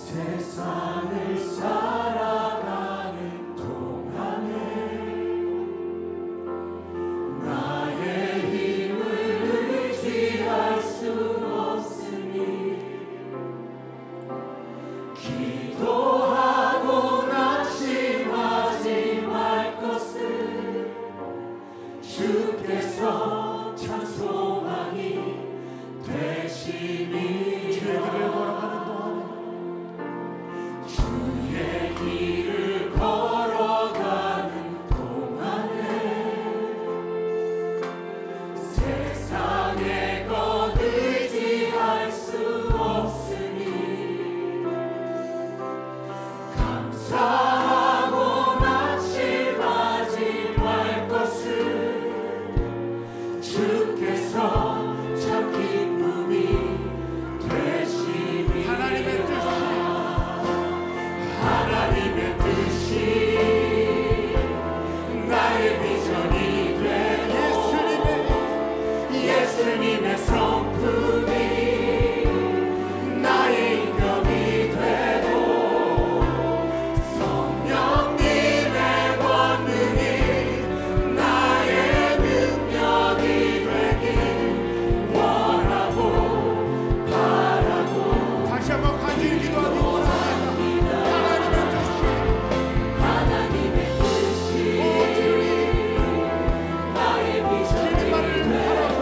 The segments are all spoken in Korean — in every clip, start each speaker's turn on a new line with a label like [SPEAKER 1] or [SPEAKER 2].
[SPEAKER 1] 세상을 살아가는 동안에 나의 힘을 의지할 수 없으니 기도하고 낙심하지 말 것을 주께서 참 소망이 되시니 주의 길을 걸어가는 동안에 세상의 것 의지할 수 없으니 감사하고 낙심하지 말 것을 주께서 참 기쁨이 되시니 하나님의 뜻이 나의 비전이 되고 예수님의 성품이 나의 인격이 되고 성령님의 권능이 나의 능력이 되길 원하고 바라고
[SPEAKER 2] 다시 한번 간절히 기도하기 원합니다.
[SPEAKER 1] 나의 비전이 되고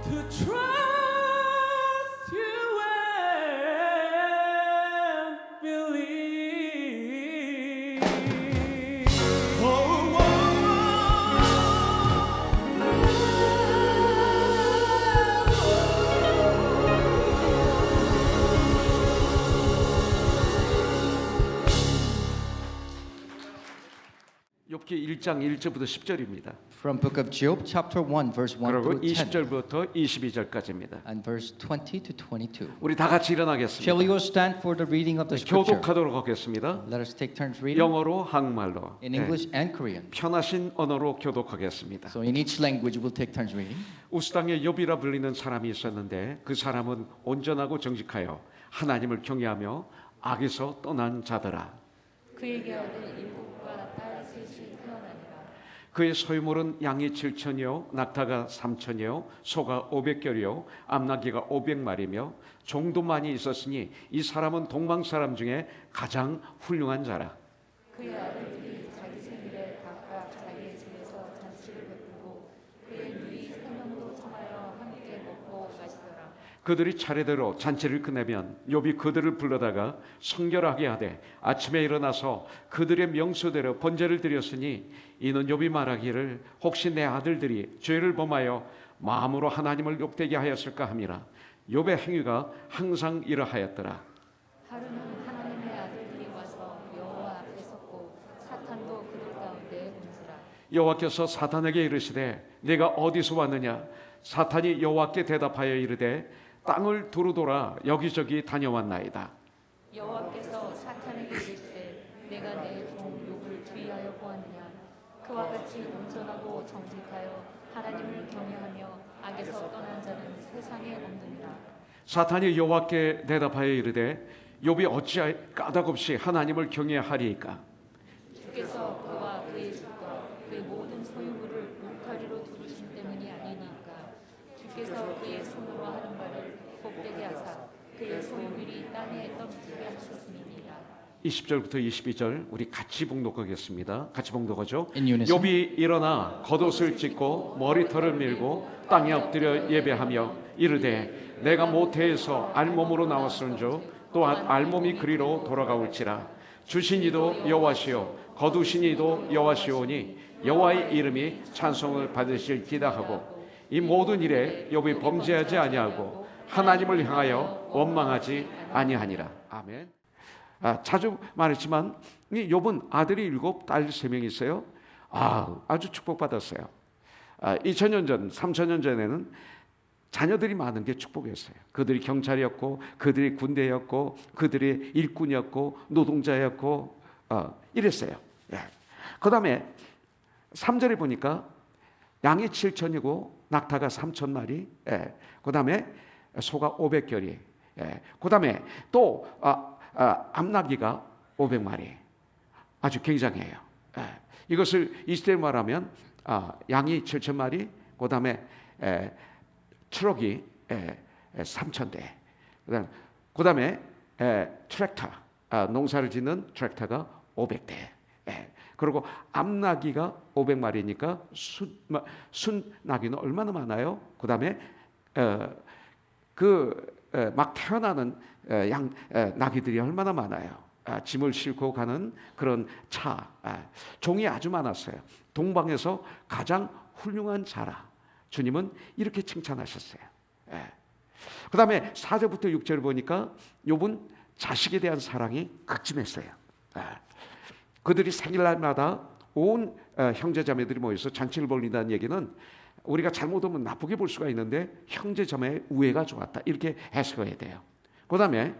[SPEAKER 1] to trust you and believe. Oh,
[SPEAKER 3] 욥기 1장 1절부터 10절입니다.
[SPEAKER 4] From book of Job, chapter 1, verse 1
[SPEAKER 3] 그리고
[SPEAKER 4] through 10,
[SPEAKER 3] 20절부터 22절까지입니다.
[SPEAKER 4] and verse 20 to 22.
[SPEAKER 3] 우리 다 같이
[SPEAKER 4] Shall we
[SPEAKER 3] 일어나겠습니다.
[SPEAKER 4] all stand for the reading of the scripture?
[SPEAKER 3] 교독하도록 하겠습니다.
[SPEAKER 4] Let us take turns reading
[SPEAKER 3] 영어로 한국말로
[SPEAKER 4] in English and Korean.
[SPEAKER 3] 편하신 언어로 교독하겠습니다.
[SPEAKER 4] So in each language, we'll take turns reading.
[SPEAKER 3] 우스당의 욥이라 불리는 사람이 있었는데 그 사람은 온전하고 정직하여 하나님을 경외하며 악에서 떠난 자더라.
[SPEAKER 5] 그에게 아들 일곱과 딸 셋이 태어나니라.
[SPEAKER 3] 그의 소유물은 양이 7천이요 낙타가 3천이요 소가 500결이요 암나귀가 500마리며 종도 많이 있었으니 이 사람은 동방 사람 중에 가장 훌륭한 자라.
[SPEAKER 5] 그의 아들들이 자기 생일에 각각 자기의 집에서 잔치를 베푸고 그의 누이 3명도 청하여 함께 먹고 마시더라.
[SPEAKER 3] 그들이 차례대로 잔치를 끝내면 욥이 그들을 불러다가 성결하게 하되 아침에 일어나서 그들의 명수대로 번제를 드렸으니 이는 욥이 말하기를 혹시 내 아들들이 죄를 범하여 마음으로 하나님을 욕되게 하였을까 함이라. 욥의 행위가 항상 이러하였더라.
[SPEAKER 5] 하루는 하나님의 아들들이 와서 여호와 앞에 섰고 사탄도 그들 가운데 온지라.
[SPEAKER 3] 여호와께서 사탄에게 이르시되 내가 어디서 왔느냐. 사탄이 여호와께 대답하여 이르되 땅을 두루돌아 여기저기 다녀왔나이다.
[SPEAKER 5] 여호와께서 사탄에게 이르시되 내가 내 종 욥을 주의하여 보았느냐. 그와 같이 온전하고 정직하여 하나님을 경외하며 악에서 떠난 자는 세상에 없느니라.
[SPEAKER 3] 사탄이 여호와께 대답하여 이르되 욥이 어찌 까닭없이 하나님을 경외하리이까.
[SPEAKER 5] 주께서 그와 그의 집과 그의 모든 소유물을 울타리로 두르신 때문이 아니니까. 주께서 그의 손으로 하는 바를 복되게 하사 그의 소유물이 땅에 떠밀게 하셨음이니라.
[SPEAKER 3] 20절부터 22절 우리 같이 봉독하겠습니다. 같이 봉독하죠.
[SPEAKER 4] In unison.
[SPEAKER 3] 욥이 일어나 겉옷을 찢고 머리털을 밀고 땅에 엎드려 예배하며 이르되 내가 모태에서 알몸으로 나왔은즉 또한 알몸이 그리로 돌아가올지라. 주신 이도 여호와시요 거두신 이도 여호와시오니 여호와의 이름이 찬송을 받으실지다 하고 이 모든 일에 욥이 범죄하지 아니하고 하나님을 향하여 원망하지 아니하니라. 아멘. 자주 말했지만 이 욥은 아들이 7, 딸 3명 있어요. 아주 축복받았어요. 2000년 전, 3000년 전에는 자녀들이 많은 게 축복이었어요. 그들이 경찰이었고 그들이 군대였고 그들이 일꾼이었고 노동자였고 이랬어요. 그 다음에 3절에 보니까 양이 7천이고 낙타가 3,000마리, 그 다음에 소가 500결이, 그 다음에 또 암나귀가 500마리. 아주 굉장해요. 이것을 이스라엘 말하면 양이 7,000마리, 그 다음에 트럭이 3,000대, 그 다음에 트랙터, 농사를 짓는 트랙터가 500대, 그리고 암나귀가 500마리니까 순나귀는 얼마나 많아요? 그 다음에 막 태어나는 나귀들이 얼마나 많아요? 짐을 싣고 가는 그런 차, 종이 아주 많았어요. 동방에서 가장 훌륭한 자라. 주님은 이렇게 칭찬하셨어요. 그 다음에 4절부터 6절을 보니까 욥은 자식에 대한 사랑이 극심했어요. 그들이 생일날마다 온 형제자매들이 모여서 잔치를 벌린다는 얘기는 우리가 잘못하면 나쁘게 볼 수가 있는데 형제자매의 우애가 좋았다, 이렇게 해석해야 돼요. 그 다음에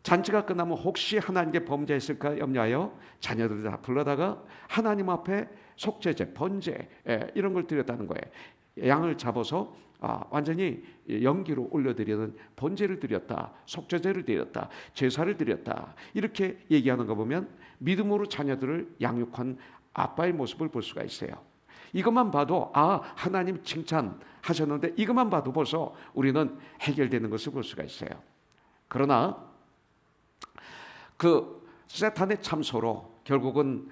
[SPEAKER 3] 잔치가 끝나면 혹시 하나님께 범죄했을까 염려하여 자녀들을 다 불러다가 하나님 앞에 속죄제, 번제 이런 걸 드렸다는 거예요. 양을 잡아서 완전히 연기로 올려드리는 번제를 드렸다, 속죄제를 드렸다, 제사를 드렸다, 이렇게 얘기하는 거 보면 믿음으로 자녀들을 양육한 아빠의 모습을 볼 수가 있어요. 이것만 봐도 하나님 칭찬하셨는데 이것만 봐도 벌써 우리는 해결되는 것을 볼 수가 있어요. 그러나 그 세탄의 참소로 결국은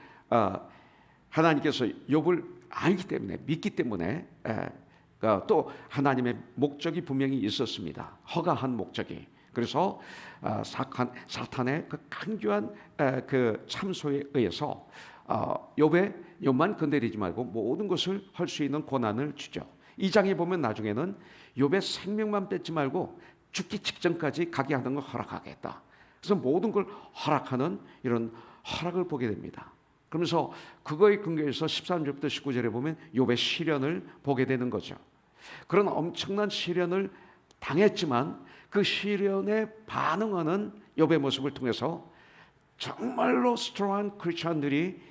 [SPEAKER 3] 하나님께서 욥을 알기 때문에, 믿기 때문에 또 하나님의 목적이 분명히 있었습니다. 허가한 목적이. 그래서 사탄의 그 강교한 그 참소에 의해서 욥만 건드리지 말고 모든 것을 할 수 있는 권한을 주죠. 2장에 보면 나중에는 욥의 생명만 뺏지 말고 죽기 직전까지 가게 하는 걸 허락하겠다. 그래서 모든 걸 허락하는 이런 허락을 보게 됩니다. 그러면서 그거에 근거해서 13절부터 19절에 보면 욥의 시련을 보게 되는 거죠. 그런 엄청난 시련을 당했지만 그 시련에 반응하는 욥의 모습을 통해서 정말로 스트롱한 크리스천들이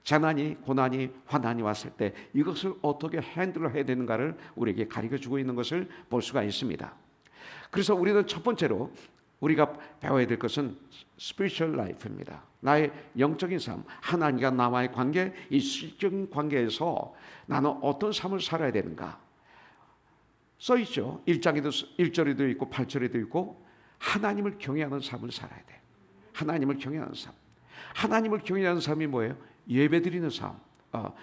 [SPEAKER 3] 재난이, 고난이, 환난이 왔을 때 이것을 어떻게 핸들을 해야 되는가를 우리에게 가르쳐주고 있는 것을 볼 수가 있습니다. 그래서 우리는 첫 번째로 우리가 배워야 될 것은 spiritual life입니다. 나의 영적인 삶, 하나님과 나와의 관계, 이 실적인 관계에서 나는 어떤 삶을 살아야 되는가 써있죠. 1절에도 있고 8절에도 있고 하나님을 경외하는 삶을 살아야 돼. 하나님을 경외하는 삶. 하나님을 경외하는 삶이 뭐예요? 예배드리는 삶.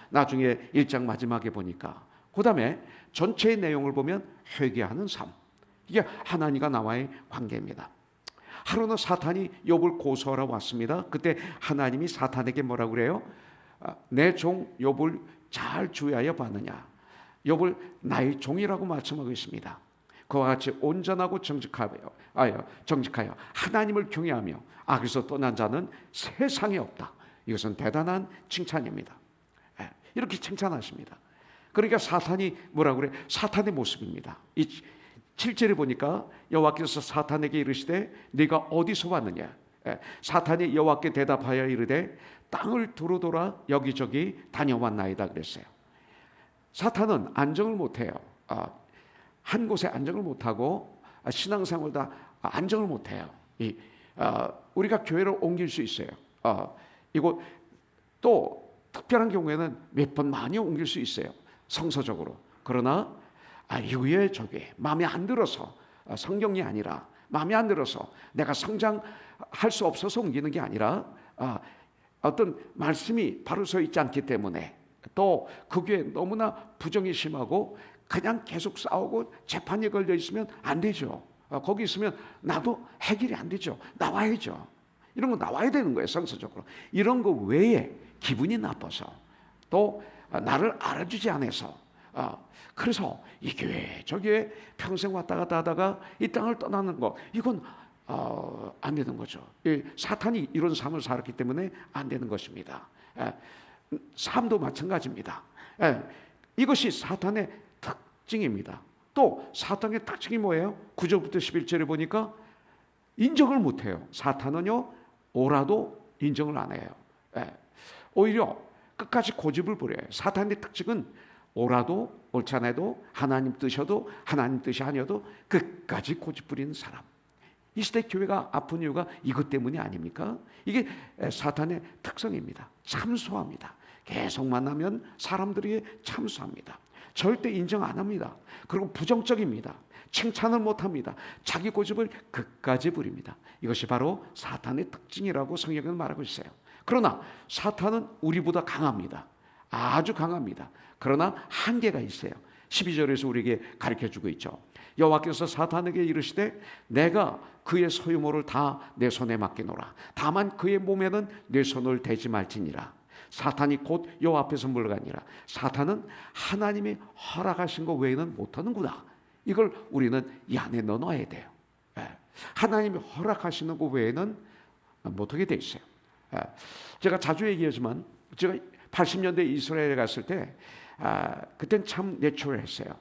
[SPEAKER 3] 나중에 1장 마지막에 보니까 그 다음에 전체의 내용을 보면 회개하는 삶. 이게 하나님과 나와의 관계입니다. 하루는 사탄이 욥을 고소하러 왔습니다. 그때 하나님이 사탄에게 뭐라고 그래요? 내 종 욥을 잘 주의하여 봤느냐? 욥을 나의 종이라고 말씀하고 있습니다. 그와 같이 온전하고 정직하여 하나님을 경외하며 악에서 떠난 자는 세상에 없다. 이것은 대단한 칭찬입니다. 이렇게 칭찬하십니다. 그러니까 사탄이 뭐라고 그래? 사탄의 모습입니다. 이 7절에 보니까 여호와께서 사탄에게 이르시되 네가 어디서 왔느냐? 사탄이 여호와께 대답하여 이르되 땅을 두루돌아 여기저기 다녀왔나이다 그랬어요. 사탄은 안정을 못해요. 한 곳에 안정을 못하고 신앙생활 다 안정을 못해요. 우리가 교회를 옮길 수 있어요. 이곳 또 특별한 경우에는 몇 번 많이 옮길 수 있어요. 성서적으로. 그러나 이후에 저게 마음에 안 들어서 성경이 아니라 마음에 안 들어서 내가 성장할 수 없어서 옮기는 게 아니라 어떤 말씀이 바로 서 있지 않기 때문에 또 그 교회 너무나 부정이 심하고 그냥 계속 싸우고 재판에 걸려 있으면 안 되죠. 거기 있으면 나도 해결이 안 되죠. 나와야죠. 이런 거 나와야 되는 거예요. 성서적으로. 이런 거 외에 기분이 나빠서 또 나를 알아주지 않아서 그래서 이 교회 저 교회 평생 왔다 갔다 하다가 이 땅을 떠나는 거 이건 안 되는 거죠. 사탄이 이런 삶을 살았기 때문에 안 되는 것입니다. 삶도 마찬가지입니다. 이것이 사탄의 특징입니다. 또 사탄의 특징이 뭐예요? 9절부터 11절에 보니까 인정을 못해요. 사탄은요 오라도 인정을 안 해요. 오히려 끝까지 고집을 부려요. 사탄의 특징은 오라도 옳지 않아도 하나님 뜻이어도 하나님 뜻이 아니어도 끝까지 고집 부리는 사람. 이 시대 교회가 아픈 이유가 이것 때문이 아닙니까? 이게 사탄의 특성입니다. 참소합니다. 계속 만나면 사람들이 참소합니다. 절대 인정 안 합니다. 그리고 부정적입니다. 칭찬을 못합니다. 자기 고집을 끝까지 부립니다. 이것이 바로 사탄의 특징이라고 성경은 말하고 있어요. 그러나 사탄은 우리보다 강합니다. 아주 강합니다. 그러나 한계가 있어요. 12절에서 우리에게 가르쳐주고 있죠. 여호와께서 사탄에게 이르시되 내가 그의 소유물을 다 내 손에 맡기노라. 다만 그의 몸에는 내 손을 대지 말지니라. 사탄이 곧 여호와 앞에서 물러가니라. 사탄은 하나님이 허락하신 것 외에는 못하는구나. 이걸 우리는 이 안에 넣어놔야 돼요. 하나님이 허락하시는 것 외에는 못하게 돼 있어요. 제가 자주 얘기하지만 제가 80년대 이스라엘에 갔을 때 그땐 참 내추럴했어요.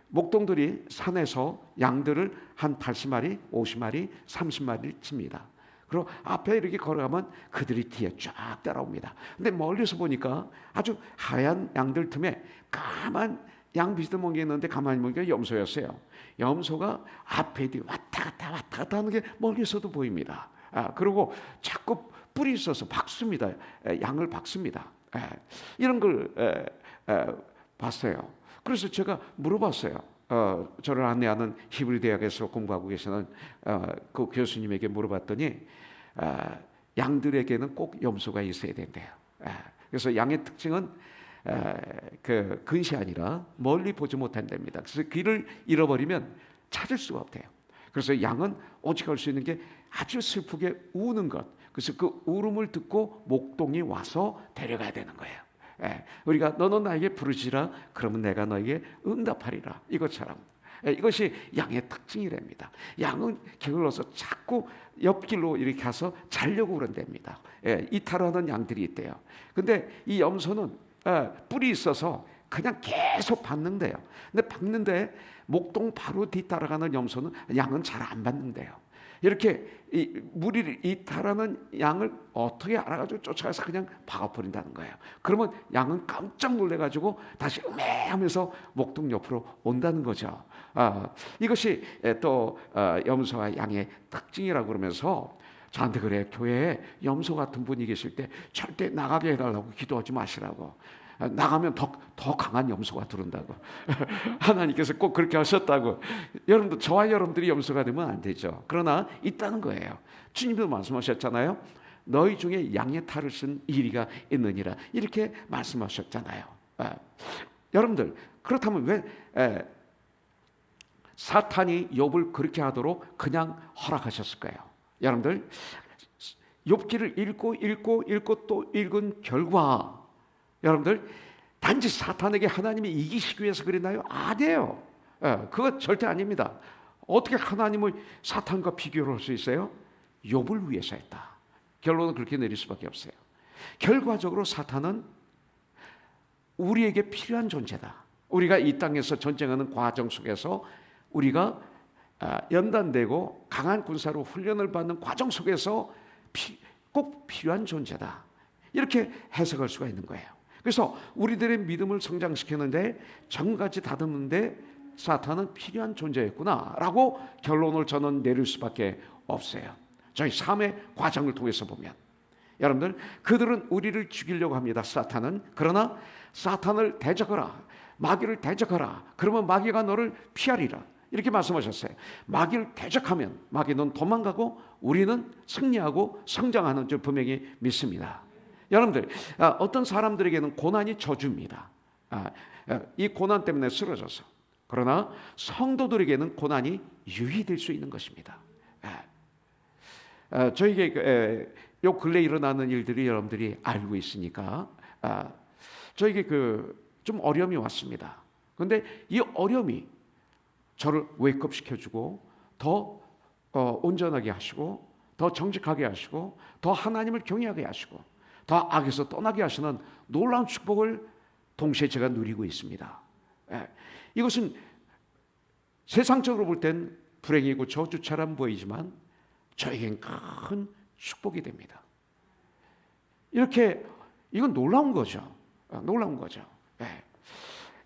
[SPEAKER 3] 목동들이 산에서 양들을 한 80마리, 50마리, 30마리를 칩니다. 그리고 앞에 이렇게 걸어가면 그들이 뒤에 쫙 따라옵니다. 근데 멀리서 보니까 아주 하얀 양들 틈에 까만 양 비슷한 게 있는데 가만히 보니까 염소였어요. 염소가 앞에 뒤에 왔다 갔다 하는 게 멀리서도 보입니다. 그리고 자꾸 뿔이 있어서 박습니다. 양을 박습니다. 이런 걸 봤어요. 그래서 제가 물어봤어요. 저를 안내하는 히브리 대학에서 공부하고 계시는 그 교수님에게 물어봤더니 양들에게는 꼭 염소가 있어야 된대요. 그래서 양의 특징은 그 근시 아니라 멀리 보지 못한답니다. 그래서 길을 잃어버리면 찾을 수가 없대요. 그래서 양은 오직 할 수 있는 게 아주 슬프게 우는 것. 그래서 그 울음을 듣고 목동이 와서 데려가야 되는 거예요. 우리가 너는 나에게 부르시라 그러면 내가 너에게 응답하리라. 이것처럼 이것이 양의 특징이랍니다. 양은 게을러서 자꾸 옆길로 이렇게 가서 자려고 그런답니다. 이탈하는 양들이 있대요. 근데 이 염소는 뿔이 있어서 그냥 계속 밟는데요. 근데 밟는데 목동 바로 뒤따라가는 염소는 양은 잘 안 밟는데요. 이렇게 무리를 이탈하는 양을 어떻게 알아가지고 쫓아가서 그냥 박아버린다는 거예요. 그러면 양은 깜짝 놀래가지고 다시 음해하면서 목동 옆으로 온다는 거죠. 이것이 또 염소와 양의 특징이라고 그러면서 저한테 그래, 교회에 염소 같은 분이 계실 때 절대 나가게 해달라고 기도하지 마시라고. 나가면 더 강한 염소가 들어온다고. 하나님께서 꼭 그렇게 하셨다고. 여러분도, 저와 여러분들이 염소가 되면 안 되죠. 그러나 있다는 거예요. 주님도 말씀하셨잖아요. 너희 중에 양의 탈을 쓴 이리가 있느니라, 이렇게 말씀하셨잖아요. 여러분들, 그렇다면 왜 사탄이 욥을 그렇게 하도록 그냥 허락하셨을까요? 여러분들, 욥기를 읽고 또 읽은 결과, 여러분들, 단지 사탄에게 하나님이 이기시기 위해서 그랬나요? 아니에요. 그거 절대 아닙니다. 어떻게 하나님을 사탄과 비교를 할 수 있어요? 욥을 위해서 했다. 결론은 그렇게 내릴 수밖에 없어요. 결과적으로 사탄은 우리에게 필요한 존재다. 우리가 이 땅에서 전쟁하는 과정 속에서 우리가 연단되고 강한 군사로 훈련을 받는 과정 속에서 꼭 필요한 존재다. 이렇게 해석할 수가 있는 거예요. 그래서 우리들의 믿음을 성장시키는데, 정같이 다듬는데 사탄은 필요한 존재였구나라고 결론을 저는 내릴 수밖에 없어요. 저희 삶의 과정을 통해서 보면, 여러분들, 그들은 우리를 죽이려고 합니다. 사탄은. 그러나 사탄을 대적하라, 마귀를 대적하라. 그러면 마귀가 너를 피하리라. 이렇게 말씀하셨어요. 마귀를 대적하면 마귀는 도망가고 우리는 승리하고 성장하는 줄 분명히 믿습니다. 여러분들, 어떤 사람들에게는 고난이 저주입니다. 이 고난 때문에 쓰러져서. 그러나 성도들에게는 고난이 유의될 수 있는 것입니다. 저에게 요 근래 일어나는 일들이 여러분들이 알고 있으니까 저에게 좀 어려움이 왔습니다. 그런데 이 어려움이 저를 웨이크업 시켜주고 더 온전하게 하시고 더 정직하게 하시고 더 하나님을 경외하게 하시고 더 악에서 떠나게 하시는 놀라운 축복을 동시에 제가 누리고 있습니다. 이것은 세상적으로 볼 땐 불행이고 저주처럼 보이지만 저에겐 큰 축복이 됩니다. 이건 놀라운 거죠. 놀라운 거죠.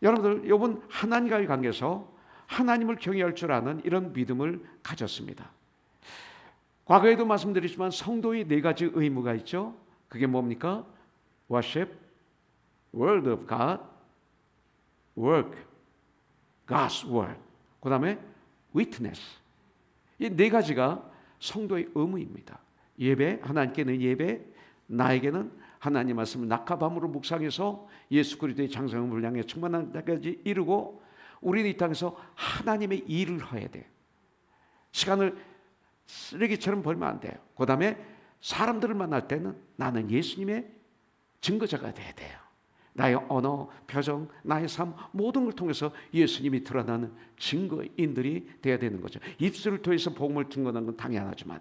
[SPEAKER 3] 여러분들, 욥은 하나님과의 관계에서 하나님을 경외할 줄 아는 이런 믿음을 가졌습니다. 과거에도 말씀드렸지만 성도의 4가지 의무가 있죠. 그게 뭡니까? Worship, Word of God, Work, God's Word. 그 다음에 Witness. 이 4가지가 성도의 의무입니다. 예배, 하나님께는 예배, 나에게는 하나님 말씀을 낮과 밤으로 묵상해서 예수 그리스도의 장성을 향해 충만한 데까지 이르고, 우리는 이 땅에서 하나님의 일을 해야 돼요. 시간을 쓰레기처럼 벌면 안 돼요. 그 다음에 사람들을 만날 때는 나는 예수님의 증거자가 돼야 돼요. 나의 언어, 표정, 나의 삶, 모든 걸 통해서 예수님이 드러나는 증거인들이 돼야 되는 거죠. 입술을 통해서 복음을 증거하는 건 당연하지만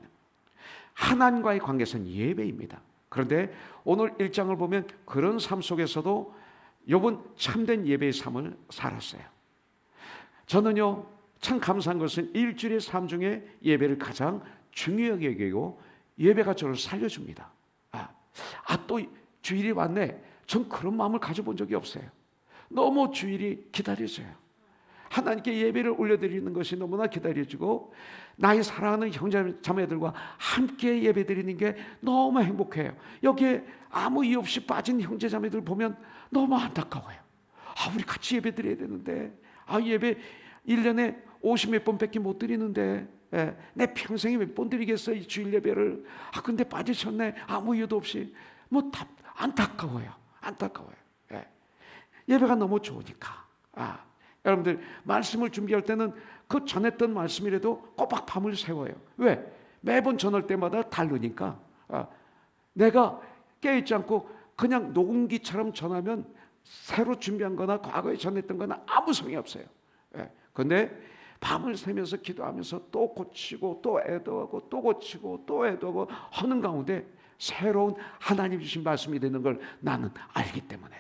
[SPEAKER 3] 하나님과의 관계에서는 예배입니다. 그런데 오늘 1장을 보면 그런 삶 속에서도 욥은 참된 예배의 삶을 살았어요. 저는요, 참 감사한 것은 일주일의 삶 중에 예배를 가장 중요하게 여기고 예배가 저를 살려줍니다. 또 주일이 왔네. 전 그런 마음을 가져본 적이 없어요. 너무 주일이 기다려져요. 하나님께 예배를 올려드리는 것이 너무나 기다려지고 나의 사랑하는 형제 자매들과 함께 예배드리는 게 너무 행복해요. 여기에 아무 이유 없이 빠진 형제 자매들 보면 너무 안타까워요. 우리 같이 예배드려야 되는데, 예배 1년에 50몇 번밖에 못 드리는데, 내 평생에 몇 번 드리겠어 이 주일 예배를. 근데 빠지셨네. 아무 이유도 없이. 안타까워요. 예배가 너무 좋으니까. 여러분들 말씀을 준비할 때는 그 전했던 말씀이라도 꼬박 밤을 새워요. 왜? 매번 전할 때마다 다르니까. 내가 깨어있지 않고 그냥 녹음기처럼 전하면 새로 준비한 거나 과거에 전했던 거나 아무 소용이 없어요. 그런데 밤을 새면서 기도하면서 또 고치고 또 애도하고 또 고치고 또 애도하고 하는 가운데 새로운 하나님 주신 말씀이 되는 걸 나는 알기 때문에,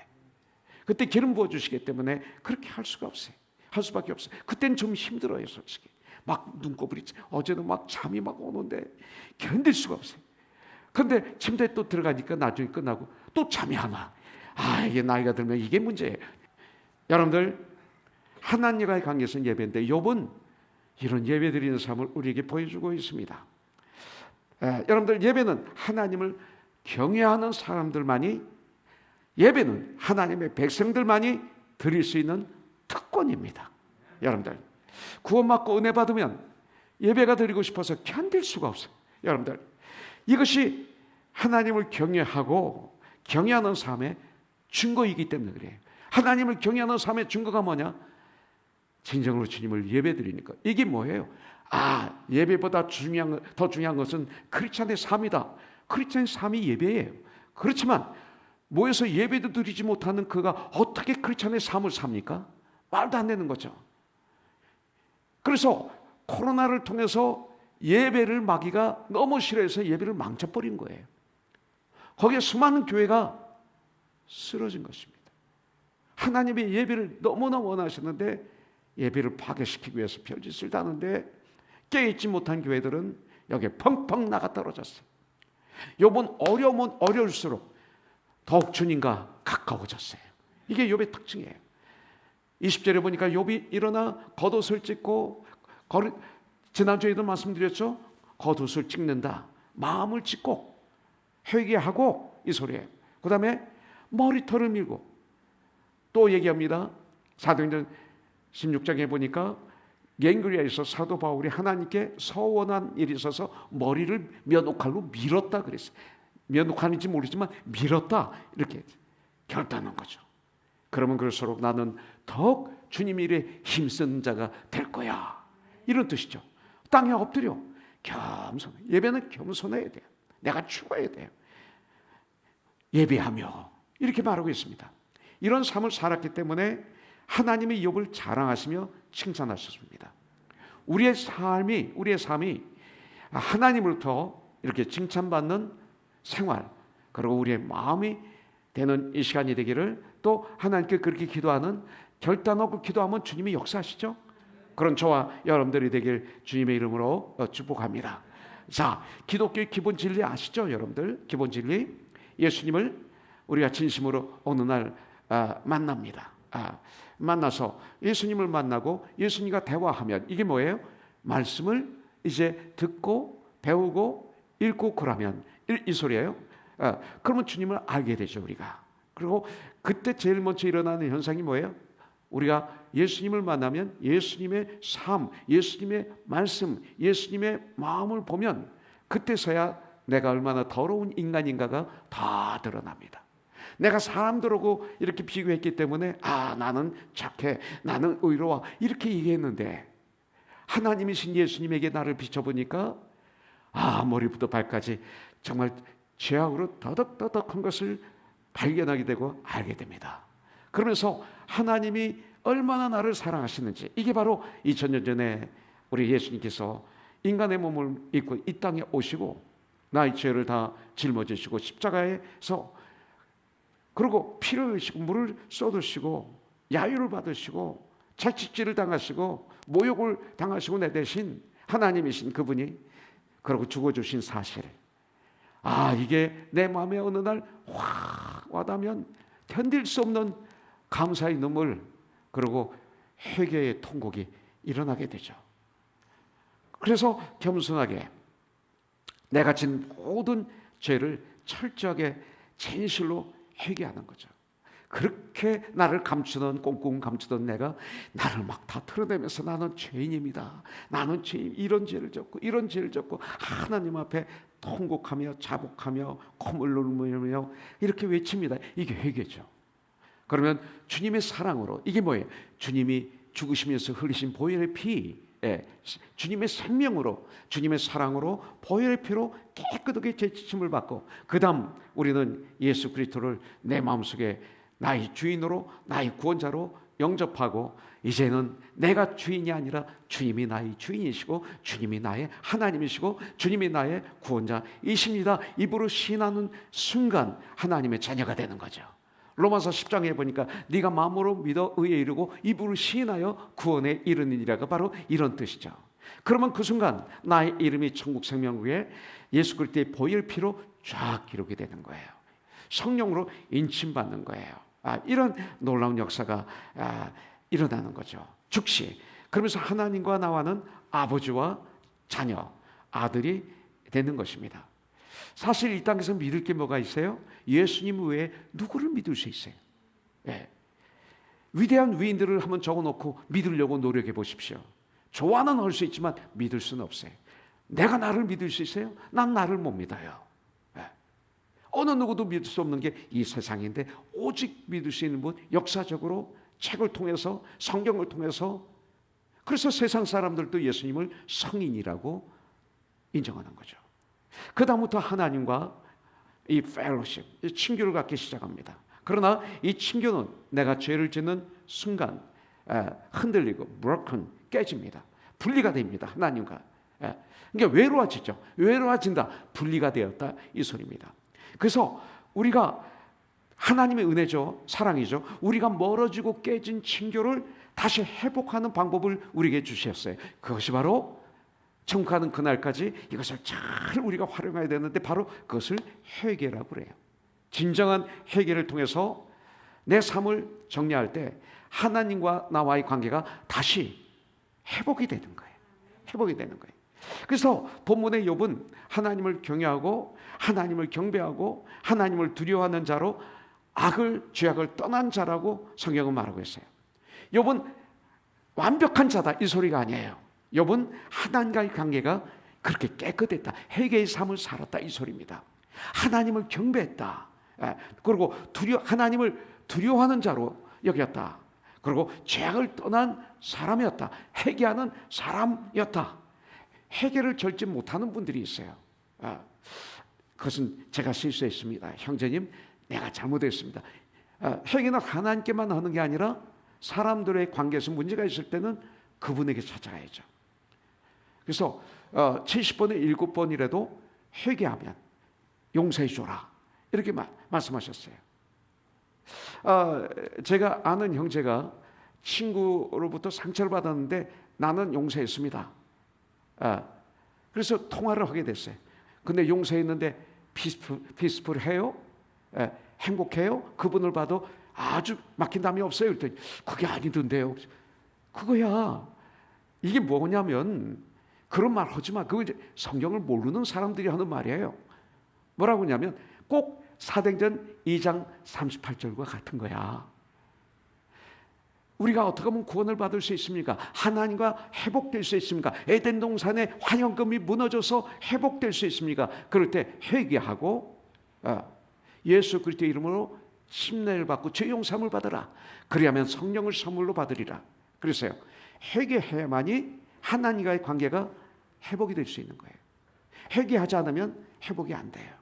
[SPEAKER 3] 그때 기름 부어주시기 때문에 그렇게 할 수가 없어요. 할 수밖에 없어요. 그땐 좀 힘들어요, 솔직히. 막 눈꺼풀이, 어제는 막 잠이 막 오는데 견딜 수가 없어요. 그런데 침대에 또 들어가니까 나중에 끝나고 또 잠이 안 와. 이게 나이가 들면 이게 문제예요. 여러분들, 하나님과의 관계에서는 예배인데 욥은 이런 예배 드리는 삶을 우리에게 보여주고 있습니다. 여러분들, 예배는 하나님을 경외하는 사람들만이, 예배는 하나님의 백성들만이 드릴 수 있는 특권입니다. 여러분들, 구원받고 은혜 받으면 예배가 드리고 싶어서 견딜 수가 없어요. 여러분들, 이것이 하나님을 경외하고 경외하는 삶의 증거이기 때문에 그래요. 하나님을 경외하는 삶의 증거가 뭐냐? 진정으로 주님을 예배 드리니까. 이게 뭐예요? 예배보다 더 중요한 것은 크리스찬의 삶이다. 크리스찬의 삶이 예배예요. 그렇지만 모여서 예배도 드리지 못하는 그가 어떻게 크리스찬의 삶을 삽니까? 말도 안 되는 거죠. 그래서 코로나를 통해서 예배를 마귀가 너무 싫어해서 예배를 망쳐버린 거예요. 거기에 수많은 교회가 쓰러진 것입니다. 하나님의 예배를 너무나 원하시는데 예배를 파괴시키기 위해서 별짓을 다는데 깨어있지 못한 교회들은 여기에 펑펑 나가 떨어졌어요. 욥은 어려우면 어려울수록 더욱 주님과 가까워졌어요. 이게 욥의 특징이에요. 20절에 보니까 욥이 일어나 겉옷을 찢고, 지난주에도 말씀드렸죠. 겉옷을 찢는다. 마음을 찢고 회개하고 이 소리예요. 그 다음에 머리털을 밀고 또 얘기합니다. 사도행전 16장에 보니까 갱그리아에서 사도 바울이 하나님께 서원한 일이 있어서 머리를 면옥칼로 밀었다 그랬어요. 면옥칼인지 모르지만 밀었다 이렇게 결단한 거죠. 그러면 그럴수록 나는 더욱 주님 일에 힘쓰는 자가 될 거야, 이런 뜻이죠. 땅에 엎드려 겸손해. 예배는 겸손해야 돼요. 내가 죽어야 돼요. 예배하며 이렇게 말하고 있습니다. 이런 삶을 살았기 때문에 하나님의 욥을 자랑하시며 칭찬하셨습니다. 우리의 삶이 하나님으로부터 이렇게 칭찬받는 생활, 그리고 우리의 마음이 되는 이 시간이 되기를, 또 하나님께 그렇게 기도하는, 결단하고 기도하면 주님이 역사하시죠. 그런 저와 여러분들이 되길 주님의 이름으로 축복합니다. 자, 기독교의 기본 진리 아시죠, 여러분들? 기본 진리, 예수님을 우리가 진심으로 어느 날 만납니다. 만나서 예수님을 만나고 예수님과 대화하면 이게 뭐예요? 말씀을 이제 듣고 배우고 읽고 그러면 이 소리예요. 그러면 주님을 알게 되죠, 우리가. 그리고 그때 제일 먼저 일어나는 현상이 뭐예요? 우리가 예수님을 만나면 예수님의 삶, 예수님의 말씀, 예수님의 마음을 보면 그때서야 내가 얼마나 더러운 인간인가가 다 드러납니다. 내가 사람들하고 이렇게 비교했기 때문에 나는 착해, 나는 의로워 이렇게 얘기했는데, 하나님이신 예수님에게 나를 비춰보니까 머리부터 발까지 정말 죄악으로 더덕더덕한 것을 발견하게 되고 알게 됩니다. 그러면서 하나님이 얼마나 나를 사랑하시는지, 이게 바로 2000년 전에 우리 예수님께서 인간의 몸을 입고 이 땅에 오시고 나의 죄를 다 짊어지시고 십자가에서, 그리고 피를 흘리시고 물을 쏟으시고 야유를 받으시고 채찍질을 당하시고 모욕을 당하시고 내 대신 하나님이신 그분이 그러고 죽어주신 사실, 이게 내 마음에 어느 날 확 와닿으면 견딜 수 없는 감사의 눈물, 그리고 회개의 통곡이 일어나게 되죠. 그래서 겸손하게 내가 진 모든 죄를 철저하게 진실로 회개하는 거죠. 그렇게 나를 감추던, 꽁꽁 감추던 내가 나를 막 다 털어내면서 나는 죄인입니다. 나는 죄인, 이런 죄를 졌고 이런 죄를 졌고 하나님 앞에 통곡하며 자복하며 콧물 흘리며 이렇게 외칩니다. 이게 회개죠. 그러면 주님의 사랑으로, 이게 뭐예요? 주님이 죽으시면서 흘리신 보혈의 피, 주님의 생명으로, 주님의 사랑으로, 보혈의 피로 깨끗하게 죄짐을 받고, 그 다음 우리는 예수 그리스도를 내 마음속에 나의 주인으로, 나의 구원자로 영접하고, 이제는 내가 주인이 아니라 주님이 나의 주인이시고 주님이 나의 하나님이시고 주님이 나의 구원자이십니다. 입으로 시인하는 순간 하나님의 자녀가 되는 거죠. 로마서 10장에 보니까 네가 마음으로 믿어 의에 이르고 입으로 시인하여 구원에 이르느니라가 바로 이런 뜻이죠. 그러면 그 순간 나의 이름이 천국 생명국에 예수 그리스도의 보혈 피로 쫙 기록이 되는 거예요. 성령으로 인침받는 거예요. 이런 놀라운 역사가 일어나는 거죠. 즉시. 그러면서 하나님과 나와는 아버지와 자녀, 아들이 되는 것입니다. 사실 이 땅에서 믿을 게 뭐가 있어요? 예수님 외에 누구를 믿을 수 있어요? 위대한 위인들을 한번 적어놓고 믿으려고 노력해 보십시오. 좋아는 할 수 있지만 믿을 수는 없어요. 내가 나를 믿을 수 있어요? 난 나를 못 믿어요. 어느 누구도 믿을 수 없는 게 이 세상인데, 오직 믿을 수 있는 분, 역사적으로 책을 통해서, 성경을 통해서, 그래서 세상 사람들도 예수님을 성인이라고 인정하는 거죠. 그 다음부터 하나님과 이 펠로십, 이 친교를 갖기 시작합니다. 그러나 이 친교는 내가 죄를 짓는 순간 흔들리고 broken, 깨집니다. 분리가 됩니다. 하나님과. 그러니까 외로워지죠. 외로워진다, 분리가 되었다, 이 소리입니다. 그래서 우리가 하나님의 은혜죠, 사랑이죠. 우리가 멀어지고 깨진 친교를 다시 회복하는 방법을 우리에게 주셨어요. 그것이 바로 천국 가는 그날까지 이것을 잘 우리가 활용해야 되는데, 바로 그것을 회개라고 그래요. 진정한 회개를 통해서 내 삶을 정리할 때 하나님과 나와의 관계가 다시 회복이 되는 거예요. 회복이 되는 거예요. 그래서 본문의 욥은 하나님을 경외하고 하나님을 경배하고 하나님을 두려워하는 자로 악을, 죄악을 떠난 자라고 성경은 말하고 있어요. 욥은 완벽한 자다, 이 소리가 아니에요. 욥은 하나님과의 관계가 그렇게 깨끗했다, 회개의 삶을 살았다, 이 소리입니다. 하나님을 경배했다. 그리고 하나님을 두려워하는 자로 여겼다. 그리고 죄악을 떠난 사람이었다. 회개하는 사람이었다. 회개를 절제 못하는 분들이 있어요. 그것은 제가 실수했습니다. 형제님, 내가 잘못했습니다. 회개는 하나님께만 하는 게 아니라 사람들의 관계에서 문제가 있을 때는 그분에게 찾아가야죠. 그래서 70번에 7번이라도 회개하면 용서해 줘라, 이렇게 말씀하셨어요. 제가 아는 형제가 친구로부터 상처를 받았는데 나는 용서했습니다. 그래서 통화를 하게 됐어요. 근데 용서했는데 피스풀해요? 행복해요? 그분을 봐도 아주 막힌 담이 없어요. 그랬더니 그게 아니던데요. 그거야. 이게 뭐냐면, 그런 말 하지 마. 그거 이제 성경을 모르는 사람들이 하는 말이에요. 뭐라고 하냐면 꼭 사도행전 2장 38절과 같은 거야. 우리가 어떻게 하면 구원을 받을 수 있습니까? 하나님과 회복될 수 있습니까? 에덴 동산의 환영금이 무너져서 회복될 수 있습니까? 그럴 때 회개하고 예수 그리스도의 이름으로 침례를 받고 죄 용서함을 받으라. 그리하면 성령을 선물로 받으리라. 그래서요, 회개해야만이 하나님과의 관계가 회복이 될 수 있는 거예요. 회개하지 않으면 회복이 안 돼요.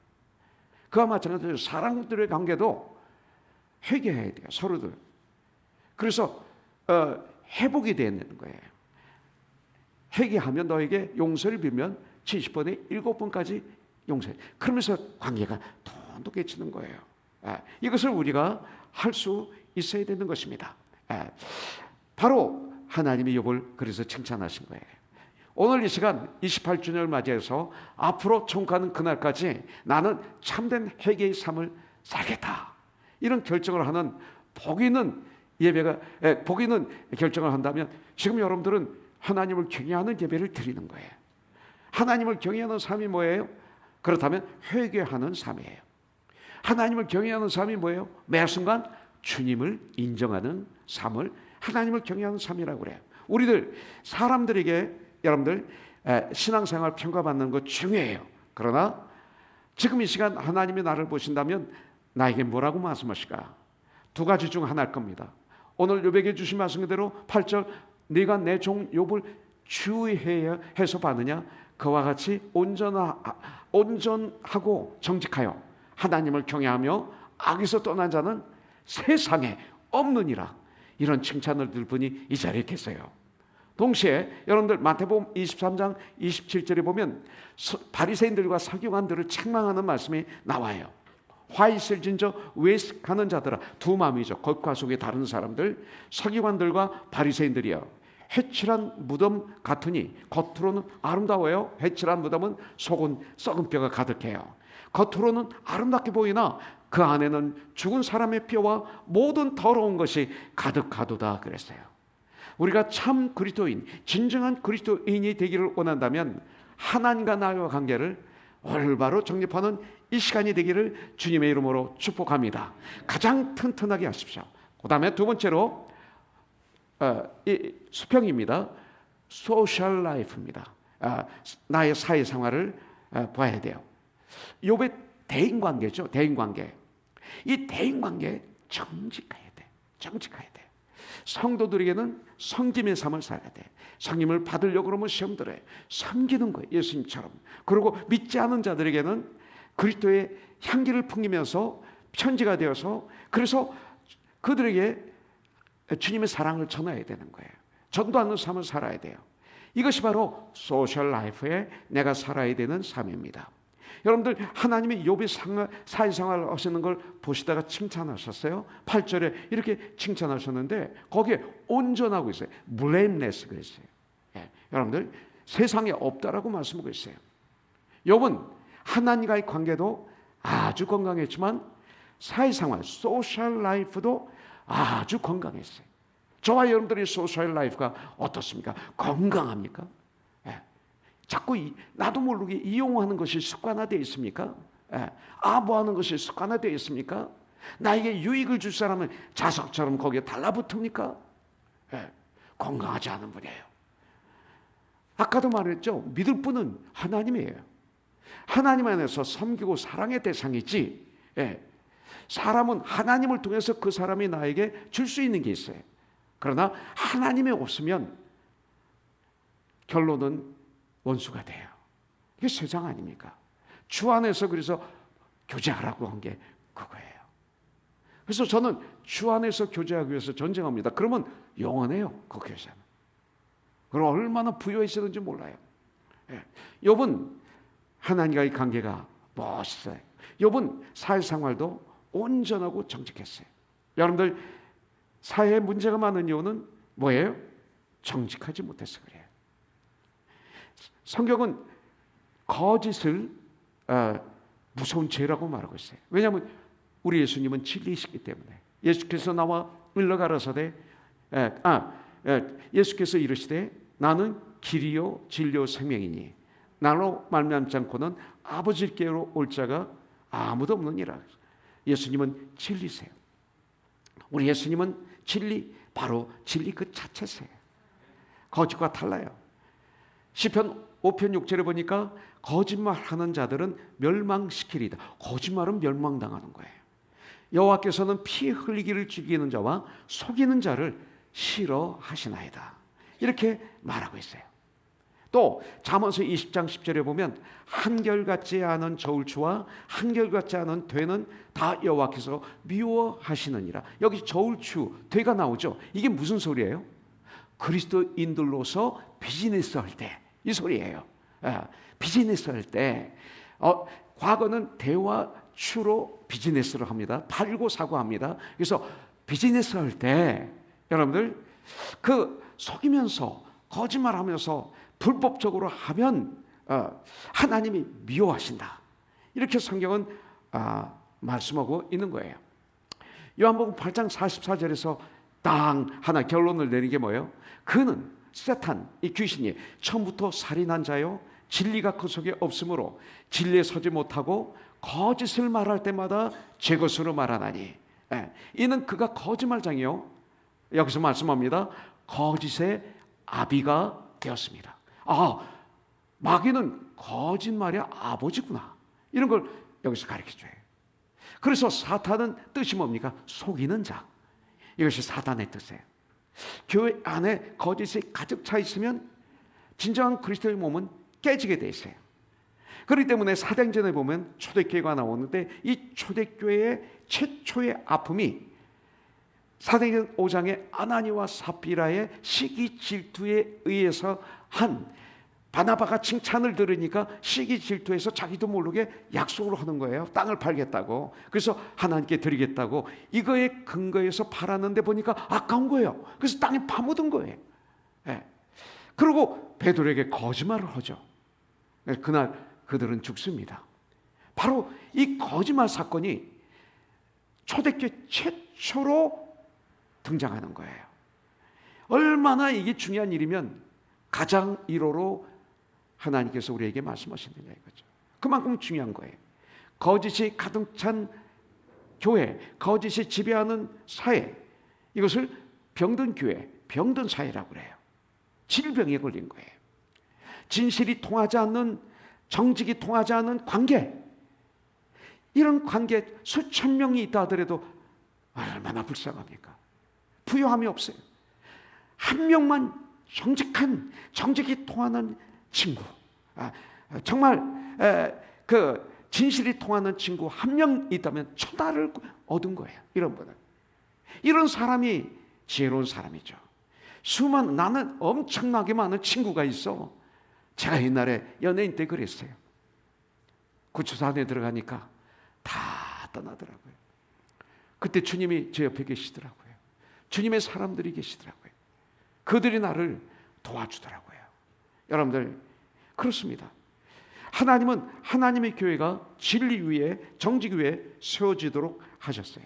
[SPEAKER 3] 그와 마찬가지로 사람들의 관계도 회개해야 돼요, 서로들. 그래서 회복이 되는 거예요. 회개하면 너에게 용서를 빌면 70번에 7번까지 용서해. 그러면서 관계가 더 깨지는 거예요. 이것을 우리가 할 수 있어야 되는 것입니다. 바로 하나님이 욥을 그래서 칭찬하신 거예요. 오늘 이 시간 28주년을 맞이해서 앞으로 천국 가는 그날까지 나는 참된 회개의 삶을 살겠다, 이런 결정을 하는 복 있는 복 있는 결정을 한다면, 지금 여러분들은 하나님을 경외하는 예배를 드리는 거예요. 하나님을 경외하는 삶이 뭐예요? 그렇다면 회개하는 삶이에요. 하나님을 경외하는 삶이 뭐예요? 매 순간 주님을 인정하는 삶을 하나님을 경외하는 삶이라고 그래요. 우리들 사람들에게, 여러분들 신앙생활 평가받는 거 중요해요. 그러나 지금 이 시간 하나님이 나를 보신다면 나에게 뭐라고 말씀하실까? 두 가지 중 하나일 겁니다. 오늘 욥에게 주신 말씀 그대로 8절 네가 내 종 욥을 주의해야 해서 받느냐 그와 같이 온전하고 정직하여 하나님을 경외하며 악에서 떠난 자는 세상에 없느니라. 이런 칭찬을 들 분이 이 자리에 계세요. 동시에 여러분들 마태복음 23장 27절에 보면 바리새인들과 서기관들을 책망하는 말씀이 나와요. 화 있을 진저 외식하는 자들아, 두 마음이죠. 겉과 속의 다른 사람들, 서기관들과 바리새인들이요. 회칠한 무덤 같으니 겉으로는 아름다워요. 회칠한 무덤은 속은 썩은 뼈가 가득해요. 겉으로는 아름답게 보이나 그 안에는 죽은 사람의 뼈와 모든 더러운 것이 가득하도다 그랬어요. 우리가 참 그리스도인, 진정한 그리스도인이 되기를 원한다면 하나님과 나와 관계를 올바로 정립하는 이 시간이 되기를 주님의 이름으로 축복합니다. 가장 튼튼하게 하십시오. 그 다음에 두 번째로 이 수평입니다. 소셜 라이프입니다. 나의 사회생활을 봐야 돼요. 욥의 대인관계죠. 대인관계. 이 대인관계에 정직해야 돼. 정직해야 돼. 성도들에게는 섬김의 삶을 살아야 돼. 성김을 받으려고 그러면 시험 들어요. 섬기는 거예요. 예수님처럼. 그리고 믿지 않은 자들에게는 그리스도의 향기를 풍기면서 편지가 되어서 그래서 그들에게 주님의 사랑을 전해야 되는 거예요. 전도하는 삶을 살아야 돼요. 이것이 바로 소셜 라이프에 내가 살아야 되는 삶입니다. 여러분들 하나님이 욥이 사회생활을 하시는 걸 보시다가 칭찬하셨어요. 8절에 이렇게 칭찬하셨는데 거기에 온전하고 있어요. blameless 그랬어요. 여러분들 세상에 없다라고 말씀하고 있어요. 욥은 하나님과의 관계도 아주 건강했지만 사회생활, 소셜 라이프도 아주 건강했어요. 저와 여러분들의 소셜 라이프가 어떻습니까? 건강합니까? 자꾸 나도 모르게 이용하는 것이 습관화되어 있습니까? 아부하는 것이 습관화되어 있습니까? 나에게 유익을 줄 사람은 자석처럼 거기에 달라붙습니까? 건강하지 않은 분이에요. 아까도 말했죠. 믿을 분은 하나님이에요. 하나님 안에서 섬기고 사랑의 대상이지 사람은 하나님을 통해서 그 사람이 나에게 줄 수 있는 게 있어요. 그러나 하나님이 없으면 결론은 원수가 돼요. 이게 세상 아닙니까? 주 안에서 그래서 교제하라고 한 게 그거예요. 그래서 저는 주 안에서 교제하기 위해서 전쟁합니다. 그러면 영원해요. 그 교제는. 그리고 얼마나 부여했었는지 몰라요. 욥은 하나님과의 관계가 멋있어요. 욥은 사회생활도 온전하고 정직했어요. 여러분들 사회에 문제가 많은 이유는 뭐예요? 정직하지 못해서 그래요. 성경은 거짓을 무서운 죄라고 말하고 있어요. 왜냐하면 우리 예수님은 진리이시기 때문에. 예수께서 나와 일러 가라사대 예수께서 이르시되 나는 길이요 진리요 생명이니 나로 말미암지 않고는 아버지께로 올 자가 아무도 없느니라. 예수님은 진리세요. 우리 예수님은 진리, 바로 진리 그 자체세요. 거짓과 달라요. 시편 5편 6절에 보니까 거짓말하는 자들은 멸망시키리다. 거짓말은 멸망당하는 거예요. 여호와께서는 피 흘리기를 즐기는 자와 속이는 자를 싫어하시나이다. 이렇게 말하고 있어요. 또 잠언서 20장 10절에 보면 한결같지 않은 저울추와 한결같지 않은 되는 다 여호와께서 미워하시느니라. 여기 저울추, 되가 나오죠. 이게 무슨 소리예요? 그리스도인들로서 비즈니스 할 때 이 소리예요. 비즈니스 할 때 과거는 대와 추로 비즈니스를 합니다. 팔고 사고 합니다. 그래서 비즈니스 할 때 여러분들 그 속이면서 거짓말하면서 불법적으로 하면 하나님이 미워하신다. 이렇게 성경은 말씀하고 있는 거예요. 요한복음 8장 44절에서 딱 하나 결론을 내린 게 뭐예요? 그는 사탄, 이 귀신이 처음부터 살인한 자요 진리가 그 속에 없으므로 진리에 서지 못하고 거짓을 말할 때마다 제 것으로 말하나니 이는 그가 거짓말장이요 여기서 말씀합니다. 거짓의 아비가 되었습니다. 마귀는 거짓말의 아버지구나. 이런 걸 여기서 가르쳐줘요. 그래서 사탄은 뜻이 뭡니까? 속이는 자. 이것이 사탄의 뜻이에요. 교회 안에 거짓이 가득 차 있으면 진정한 그리스도의 몸은 깨지게 돼 있어요. 그렇기 때문에 사도행전에 보면 초대교회가 나오는데 이 초대교회의 최초의 아픔이 사도행전 5장의 아나니와 삽비라의 시기 질투에 의해서 한 바나바가 칭찬을 들으니까 시기 질투해서 자기도 모르게 약속을 하는 거예요. 땅을 팔겠다고. 그래서 하나님께 드리겠다고. 이거에 근거해서 팔았는데 보니까 아까운 거예요. 그래서 땅에 파묻은 거예요. 예. 그리고 베드로에게 거짓말을 하죠. 그날 그들은 죽습니다. 바로 이 거짓말 사건이 초대교회 최초로 등장하는 거예요. 얼마나 이게 중요한 일이면 가장 1호로 하나님께서 우리에게 말씀하시느냐 이거죠. 그만큼 중요한 거예요. 거짓이 가득 찬 교회, 거짓이 지배하는 사회, 이것을 병든 교회, 병든 사회라고 그래요. 질병에 걸린 거예요. 진실이 통하지 않는, 정직이 통하지 않는 관계, 이런 관계 수천 명이 있다 하더라도 얼마나 불쌍합니까? 부요함이 없어요. 한 명만 정직한, 정직이 통하는 친구, 정말 그 진실이 통하는 친구 한 명 있다면 천하를 얻은 거예요. 이런 분은, 이런 사람이 지혜로운 사람이죠. 나는 엄청나게 많은 친구가 있어. 제가 옛날에 연예인 때 그랬어요. 구치소안에 들어가니까 다 떠나더라고요. 그때 주님이 제 옆에 계시더라고요. 주님의 사람들이 계시더라고요. 그들이 나를 도와주더라고요. 여러분들, 그렇습니다. 하나님은 하나님의 교회가 진리 위에, 정직 위에 세워지도록 하셨어요.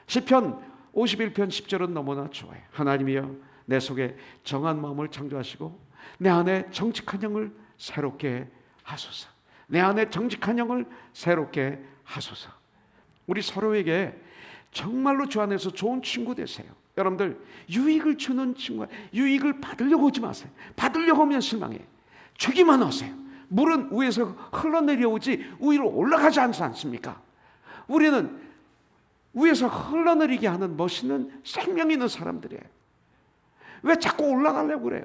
[SPEAKER 3] 시편 51편 10절은 너무나 좋아요. 하나님이여, 내 속에 정한 마음을 창조하시고 내 안에 정직한 영을 새롭게 하소서. 내 안에 정직한 영을 새롭게 하소서. 우리 서로에게 정말로 주 안에서 좋은 친구 되세요. 여러분들, 유익을 주는 친구가, 유익을 받으려고 오지 마세요. 받으려고 하면 실망해. 주기만 하세요. 물은 위에서 흘러내려오지 위로 올라가지 않지 않습니까? 우리는 위에서 흘러내리게 하는 멋있는 생명 있는 사람들이에요. 왜 자꾸 올라가려고 그래요?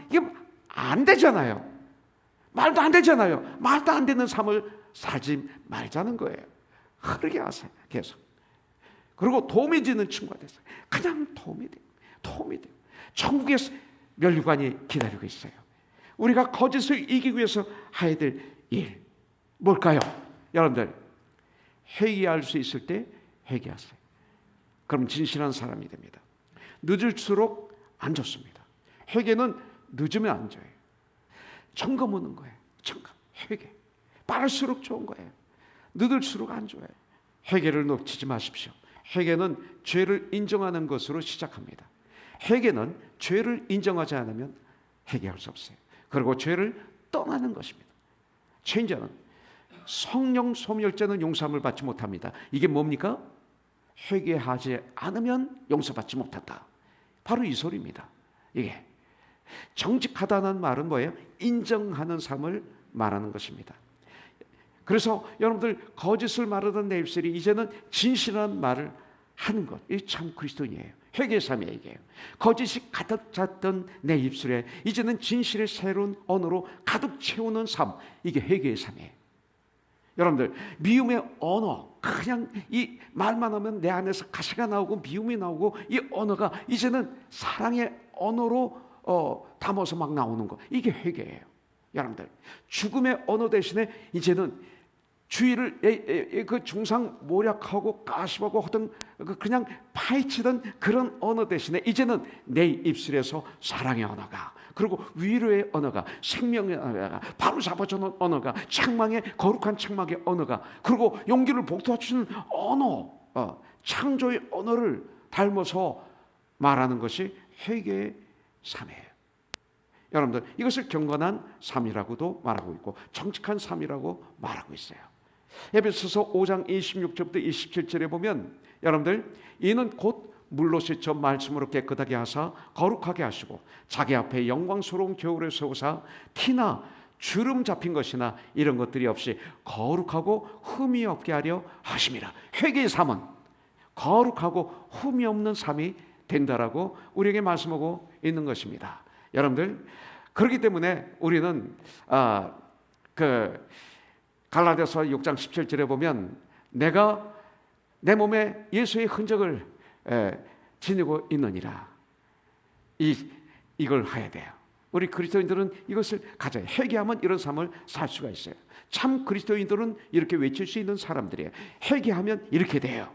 [SPEAKER 3] 이게 안 되잖아요. 말도 안 되잖아요. 말도 안 되는 삶을 살지 말자는 거예요. 흐르게 하세요. 계속. 그리고 도움이 되는 친구가 됐어요. 그냥 도움이 돼요. 천국에서 면류관이 기다리고 있어요. 우리가 거짓을 이기기 위해서 해야 될 일 뭘까요? 여러분들, 회개할 수 있을 때 회개하세요. 그럼 진실한 사람이 됩니다. 늦을수록 안 좋습니다. 회개는 늦으면 안 좋아요. 점검하는 거예요. 점검, 회개. 빠를수록 좋은 거예요. 늦을수록 안 좋아요. 회개를 놓치지 마십시오. 회개는 죄를 인정하는 것으로 시작합니다. 회개는 죄를 인정하지 않으면 회개할 수 없어요. 그리고 죄를 떠나는 것입니다. 죄인자는 성령 소멸죄는 용서함을 받지 못합니다. 이게 뭡니까? 회개하지 않으면 용서받지 못한다. 바로 이 소리입니다. 이게 정직하다는 말은 뭐예요? 인정하는 삶을 말하는 것입니다. 그래서 여러분들, 거짓을 말하던 내 입술이 이제는 진실한 말을 하는 것, 이게 참 그리스도인이에요. 회개의 삶이에요. 이게 거짓이 가득 찼던 내 입술에 이제는 진실의 새로운 언어로 가득 채우는 삶, 이게 회개의 삶이에요. 여러분들, 미움의 언어, 그냥 이 말만 하면 내 안에서 가시가 나오고 미움이 나오고, 이 언어가 이제는 사랑의 언어로 담아서 막 나오는 거, 이게 회개예요. 여러분들, 죽음의 언어 대신에 이제는 주의를 그 중상 모략하고 가십하고 하던 그냥 파헤치던 그런 언어 대신에 이제는 내 입술에서 사랑의 언어가, 그리고 위로의 언어가, 생명의 언어가, 바로 잡아주는 언어가, 책망의 거룩한 책망의 언어가, 그리고 용기를 북돋주는 언어, 창조의 언어를 닮아서 말하는 것이 회개의 삶이에요. 여러분들, 이것을 경건한 삶이라고도 말하고 있고 정직한 삶이라고 말하고 있어요. 에베소서 5장 26절부터 27절에 보면, 여러분들, 이는 곧 물로 씻어 말씀으로 깨끗하게 하사 거룩하게 하시고 자기 앞에 영광스러운 교회를 세우사 티나 주름 잡힌 것이나 이런 것들이 없이 거룩하고 흠이 없게 하려 하심이라. 회개의 삶은 거룩하고 흠이 없는 삶이 된다라고 우리에게 말씀하고 있는 것입니다. 여러분들, 그렇기 때문에 우리는 갈라디아서 6장 17절에 보면 내가 내 몸에 예수의 흔적을 지니고 있느니라. 이걸 해야 돼요. 우리 그리스도인들은 이것을 가져야, 회개하면 이런 삶을 살 수가 있어요. 참 그리스도인들은 이렇게 외칠 수 있는 사람들이에요. 회개하면 이렇게 돼요.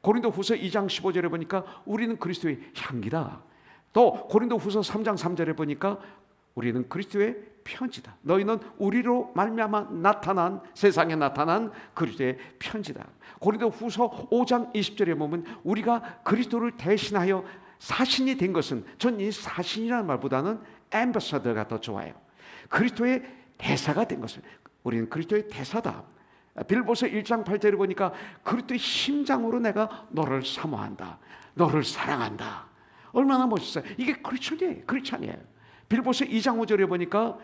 [SPEAKER 3] 고린도후서 2장 15절에 보니까 우리는 그리스도의 향기다. 또 고린도후서 3장 3절에 보니까 우리는 그리스도의 편지다. 너희는 우리로 말미암아 나타난, 세상에 나타난 그리스도의 편지다. 고린도후서 5장 20절에 보면 우리가 그리스도를 대신하여 사신이 된 것은, 전 이 사신이라는 말보다는 앰버서더가 더 좋아요. 그리스도의 대사가 된 것을, 우리는 그리스도의 대사다. 빌보서 1장 8절에 보니까 그리스도의 심장으로 내가 너를 사모한다, 너를 사랑한다. 얼마나 멋있어요. 이게 크리스찬이에요. 빌보서 2장 5절에 보니까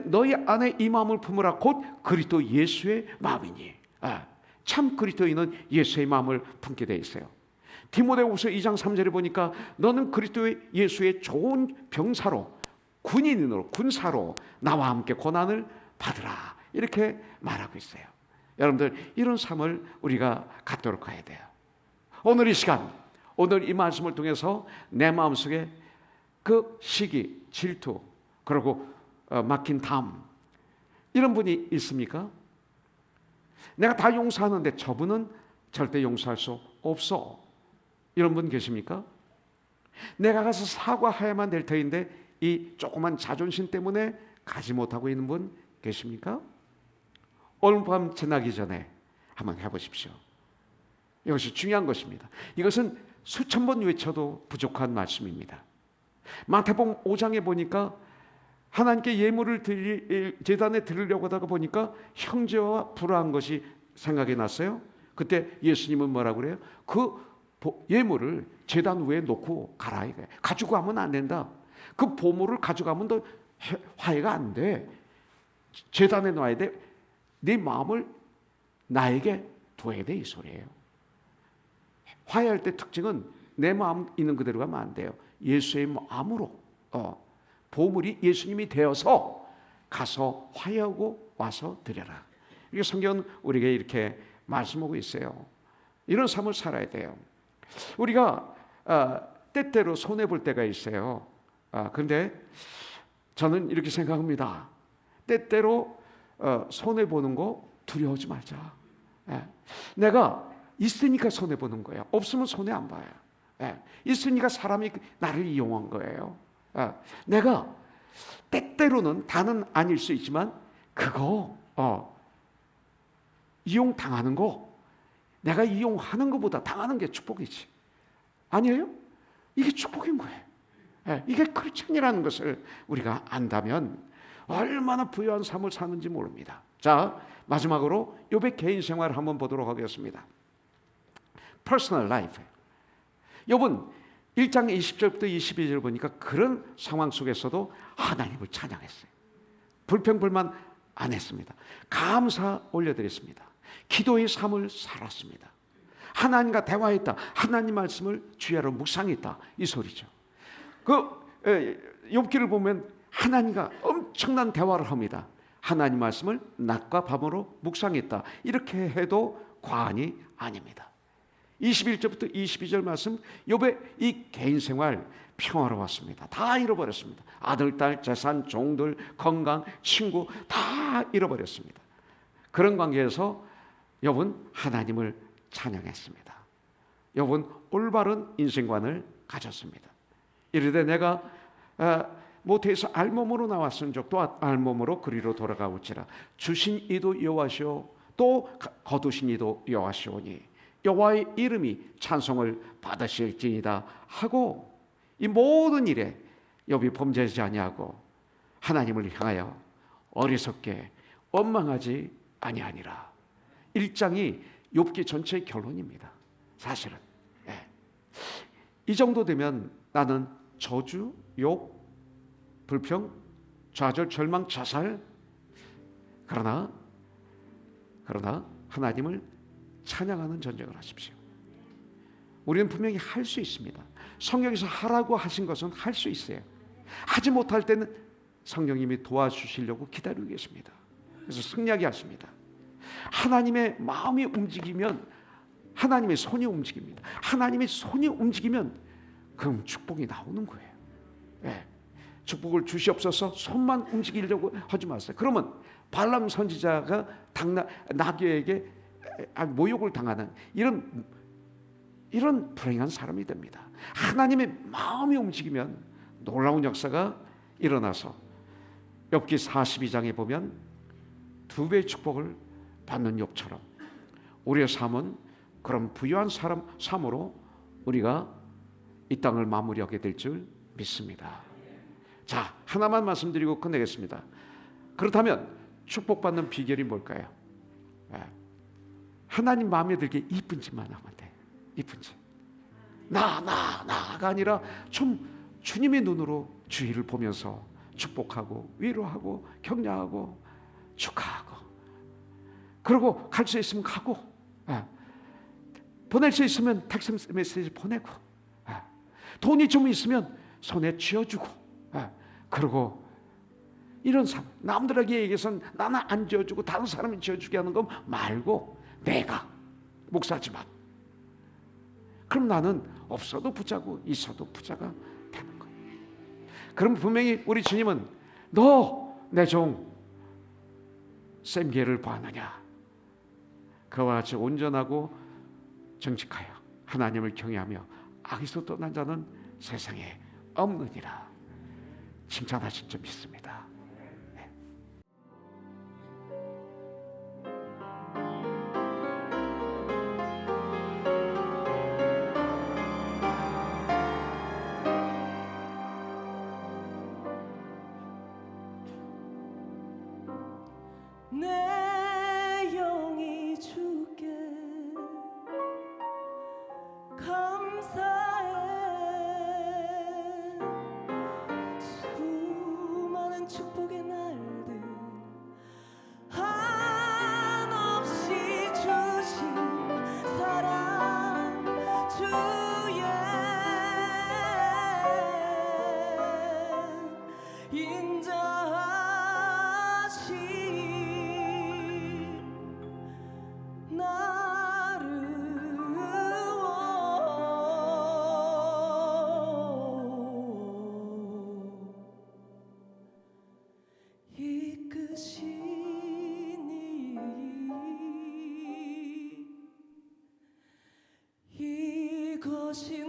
[SPEAKER 3] 너희 안에 이 마음을 품으라, 곧 그리스도 예수의 마음이니. 참 그리스도인은 예수의 마음을 품게 돼 있어요. 디모데후서 2장 3절에 보니까 너는 그리스도의 예수의 좋은 병사로, 군인으로, 군사로 나와 함께 고난을 받으라, 이렇게 말하고 있어요. 여러분들, 이런 삶을 우리가 갖도록 해야 돼요. 오늘 이 시간, 오늘 이 말씀을 통해서 내 마음속에 그 시기, 질투, 그리고 막힌 담, 이런 분이 있습니까? 내가 다 용서하는데 저분은 절대 용서할 수 없어, 이런 분 계십니까? 내가 가서 사과해야만 될 터인데 이 조그만 자존심 때문에 가지 못하고 있는 분 계십니까? 오늘 밤 지나기 전에 한번 해보십시오. 이것이 중요한 것입니다. 이것은 수천 번 외쳐도 부족한 말씀입니다. 마태복음 5장에 보니까 하나님께 예물을 제단에 드리려고 하다가 보니까 형제와 불화한 것이 생각이 났어요. 그때 예수님은 뭐라고 그래요? 그 예물을 제단 위에 놓고 가라 이거예요. 가지고 가면 안 된다. 그 보물을 가져가면 더 화해가 안 돼. 제단에 놔야 돼. 네 마음을 나에게 둬야 돼, 이 소리예요. 화해할 때 특징은 내 마음 있는 그대로 가면 안 돼요. 예수의 마음으로, 보물이 예수님이 되어서 가서 화해하고 와서 드려라. 이게 성경은 우리에게 이렇게 말씀하고 있어요. 이런 삶을 살아야 돼요. 우리가 때때로 손해볼 때가 있어요. 그런데 저는 이렇게 생각합니다. 때때로 손해보는 거 두려워하지 말자. 내가 있으니까 손해보는 거예요. 없으면 손해 안 봐요. 있으니까 사람이 나를 이용한 거예요. 내가 때때로는 다는 아닐 수 있지만 그거 이용당하는 거, 내가 이용하는 것보다 당하는 게 축복이지. 아니에요? 이게 축복인 거예요. 이게 크리스천이라는 것을 우리가 안다면 얼마나 부유한 삶을 사는지 모릅니다. 자, 마지막으로 욥의 개인 생활을 한번 보도록 하겠습니다. Personal life. 욥은 1장 20절부터 22절 보니까 그런 상황 속에서도 하나님을 찬양했어요. 불평불만 안 했습니다. 감사 올려드렸습니다. 기도의 삶을 살았습니다. 하나님과 대화했다. 하나님 말씀을 주야로 묵상했다. 이 소리죠. 욥기를 보면 하나님과 엄청난 대화를 합니다. 하나님 말씀을 낮과 밤으로 묵상했다. 이렇게 해도 과언이 아닙니다. 21절부터 22절 말씀, 욥의 이 개인 생활 평화로웠습니다. 다 잃어버렸습니다. 아들, 딸, 재산, 종들, 건강, 친구 다 잃어버렸습니다. 그런 관계에서 욥은 하나님을 찬양했습니다. 욥은 올바른 인생관을 가졌습니다. 이르되 내가 모태에서 알몸으로 나왔은즉 또 알몸으로 그리로 돌아가올지라. 주신 이도 여호와시오 또 거두신 이도 여호와시오니 여호와의 이름이 찬송을 받으실지니라 하고, 이 모든 일에 욥이 범죄하지 아니하고 하나님을 향하여 어리석게 원망하지 아니하니라. 1장이 욥기 전체의 결론입니다. 사실은 이 정도 되면 나는 저주, 욕, 불평, 좌절, 절망, 자살 그러나 하나님을 찬양하는 전쟁을 하십시오. 우리는 분명히 할 수 있습니다. 성령께서 하라고 하신 것은 할 수 있어요. 하지 못할 때는 성령님이 도와주시려고 기다리고 계십니다. 그래서 승리하게 하십니다. 하나님의 마음이 움직이면 하나님의 손이 움직입니다. 하나님의 손이 움직이면 그럼 축복이 나오는 거예요. 네. 축복을 주시옵소서 손만 움직이려고 하지 마세요. 그러면 발람 선지자가 나귀에게 모욕을 당하는 이런 불행한 사람이 됩니다. 하나님의 마음이 움직이면 놀라운 역사가 일어나서 욥기 42장에 보면 2배의 축복을 받는 욥처럼 우리의 삶은 그런 부유한 삶으로 우리가 이 땅을 마무리하게 될 줄 믿습니다. 자, 하나만 말씀드리고 끝내겠습니다. 그렇다면 축복받는 비결이 뭘까요? 하나님 마음에 들게 이쁜 짓만 하면 돼. 이쁜 짓. 나가 아니라 좀 주님의 눈으로 주위를 보면서 축복하고 위로하고 격려하고 축하하고, 그리고 갈 수 있으면 가고, 보낼 수 있으면 텍스트 메시지 보내고, 돈이 좀 있으면 손에 쥐어주고, 그리고 이런 삶, 남들에게 얘기해서는 나는 안 쥐어주고 다른 사람이 쥐어주게 하는 거 말고 내가 목사지만 그럼 나는 없어도 부자고 있어도 부자가 되는 거예요. 그럼 분명히 우리 주님은 너 내 종 샘계를 보았느냐, 그와 같이 온전하고 정직하여 하나님을 경외하며 악에서 떠난 자는 세상에 없느니라 칭찬하신 줄 믿습니다.
[SPEAKER 1] 내 영이 주께 감사해. 수많은 축복의 날들 한없이 주신 사랑 주의 인자하시 이끄시니 이것이